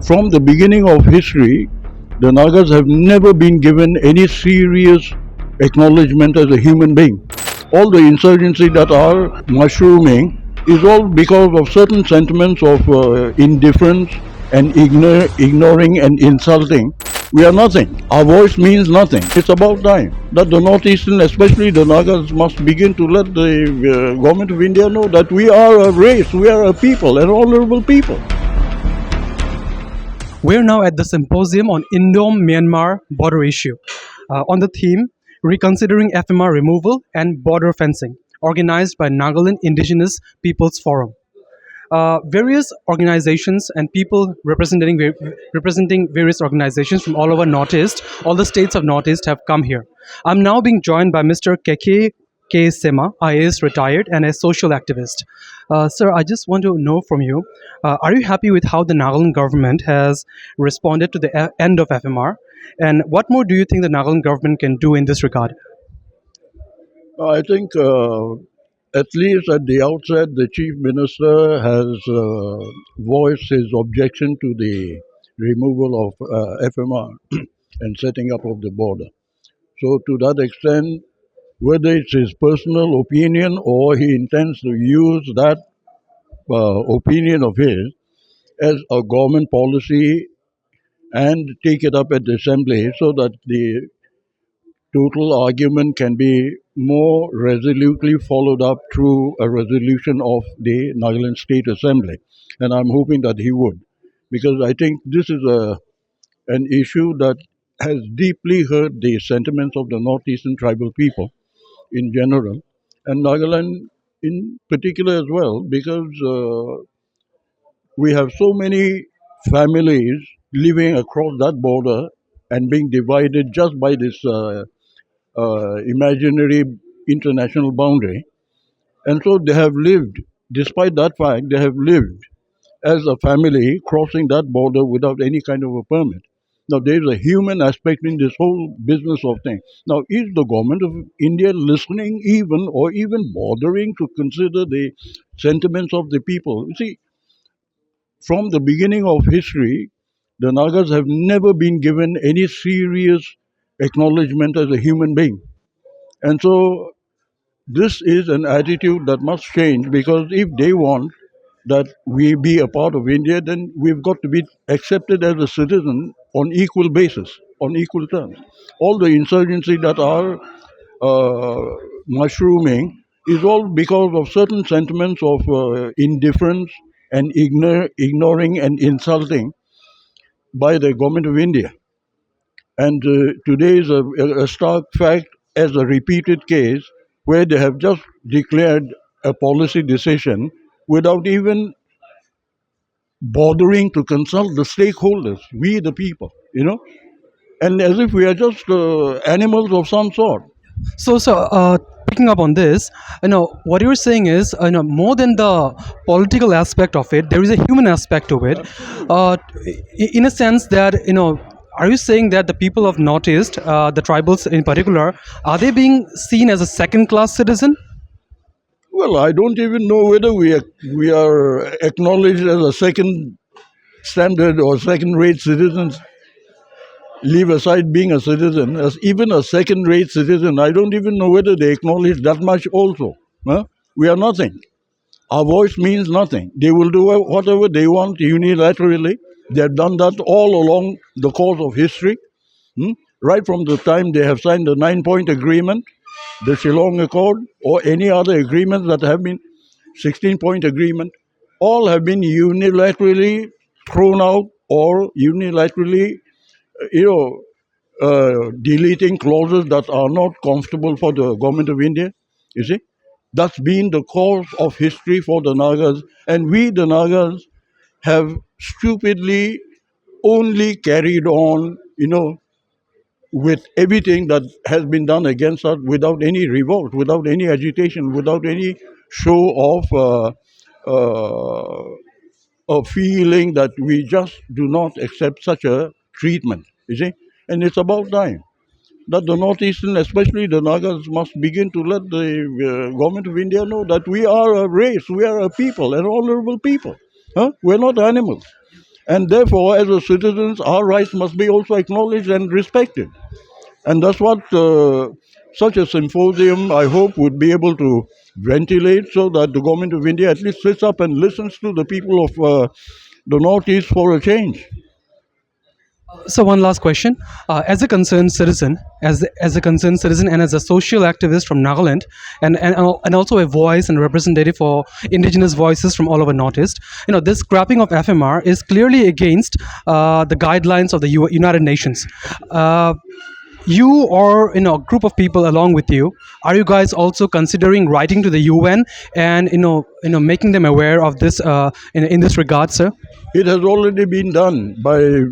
From the beginning of history, the Nagas have never been given any serious acknowledgement as a human being. All the insurgency that are mushrooming is all because of certain sentiments of indifference and ignoring and insulting. We are nothing. Our voice means nothing. It's about time that the Northeastern, especially the Nagas, must begin to let the government of India know that we are a race, we are a people, an honorable people. We're now at the symposium on Indo-Myanmar border issue on the theme Reconsidering FMR Removal and Border Fencing, organized by Nagaland Indigenous Peoples Forum. Various organizations and people representing various organizations from all over Northeast, all the states of Northeast have come here. I'm now being joined by Mr. Khekiye K. Sema, IAS retired and a social activist. Sir, I just want to know from you, are you happy with how the Nagaland government has responded to the end of FMR? And what more do you think the Nagaland government can do in this regard? I think at least at the outset, the Chief Minister has voiced his objection to the removal of FMR and setting up of the border. So to that extent, whether it's his personal opinion or he intends to use that opinion of his as a government policy and take it up at the assembly so that the total argument can be more resolutely followed up through a resolution of the Nagaland State Assembly. And I'm hoping that he would, because I think this is an issue that has deeply hurt the sentiments of the Northeastern tribal people in general, and Nagaland in particular as well, because we have so many families living across that border and being divided just by this imaginary international boundary. And so they have lived, despite that fact, they have lived as a family crossing that border without any kind of a permit. Now, there is a human aspect in this whole business of things. Now, is the government of India listening even or even bothering to consider the sentiments of the people? You see, from the beginning of history, the Nagas have never been given any serious acknowledgement as a human being. And so this is an attitude that must change, because if they want that we be a part of India, then we've got to be accepted as a citizen on equal basis, on equal terms. All the insurgency that are mushrooming is all because of certain sentiments of indifference and ignoring and insulting by the government of India. And today is a stark fact as a repeated case where they have just declared a policy decision without even bothering to consult the stakeholders, we the people, and as if we are just animals of some sort. So, picking up on this, what you're saying is, more than the political aspect of it, there is a human aspect to it. In a sense that, are you saying that the people of Northeast, the tribals in particular, are they being seen as a second-class citizen? Well, I don't even know whether we are acknowledged as a second standard or second-rate citizens. Leave aside being a citizen, as even a second-rate citizen, I don't even know whether they acknowledge that much also. Huh? We are nothing. Our voice means nothing. They will do whatever they want unilaterally. They have done that all along the course of history. Right from the time they have signed the 9-point agreement, the Shillong Accord, or any other agreements that have been 16-point agreement, all have been unilaterally thrown out or unilaterally, deleting clauses that are not comfortable for the government of India. You see, that's been the course of history for the Nagas, and we, the Nagas, have stupidly only carried on, with everything that has been done against us without any revolt, without any agitation, without any show of a feeling that we just do not accept such a treatment, you see. And it's about time that the Northeastern, especially the Nagas, must begin to let the government of India know that we are a race, we are a people, an honorable people. We're not animals. And therefore, as a citizens, our rights must be also acknowledged and respected. And that's what such a symposium, I hope, would be able to ventilate so that the government of India at least sits up and listens to the people of the Northeast for a change. So one last question: as a concerned citizen, as a concerned citizen, and as a social activist from Nagaland, and also a voice and representative for indigenous voices from all over Northeast, this scrapping of FMR is clearly against the guidelines of the United Nations. You or a group of people along with you, are you guys also considering writing to the UN and making them aware of this in this regard, sir? It has already been done by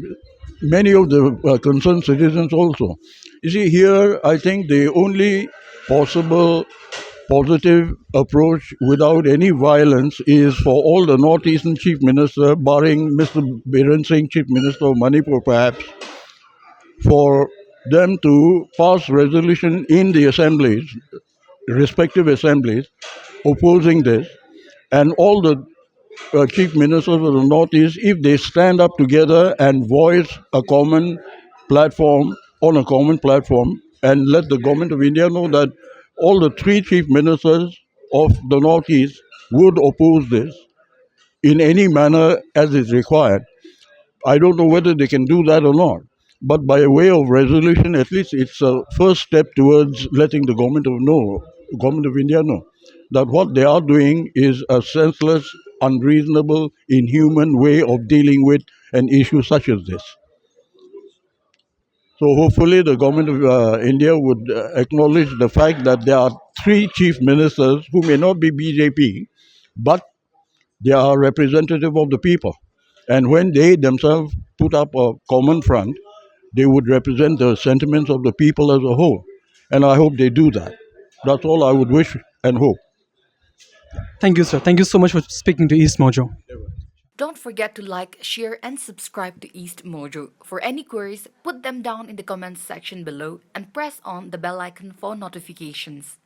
many of the concerned citizens also. You see, here I think the only possible positive approach without any violence is for all the Northeastern Chief Minister, barring Mr. Biren Singh, Chief Minister of Manipur perhaps, for them to pass resolution in the assemblies, respective assemblies, opposing this, and all the chief ministers of the Northeast, if they stand up together and voice a common platform on a common platform and let the government of India know that all the three chief ministers of the Northeast would oppose this in any manner as is required. I don't know whether they can do that or not. But by way of resolution, at least it's a first step towards letting the government of India know that what they are doing is a senseless, unreasonable, inhuman way of dealing with an issue such as this. So hopefully the government of India would acknowledge the fact that there are three chief ministers who may not be BJP, but they are representative of the people. And when they themselves put up a common front, they would represent the sentiments of the people as a whole. And I hope they do that. That's all I would wish and hope. Thank you, sir. Thank you so much for speaking to East Mojo. Don't forget to like, share, and subscribe to East Mojo. For any queries, put them down in the comments section below and press on the bell icon for notifications.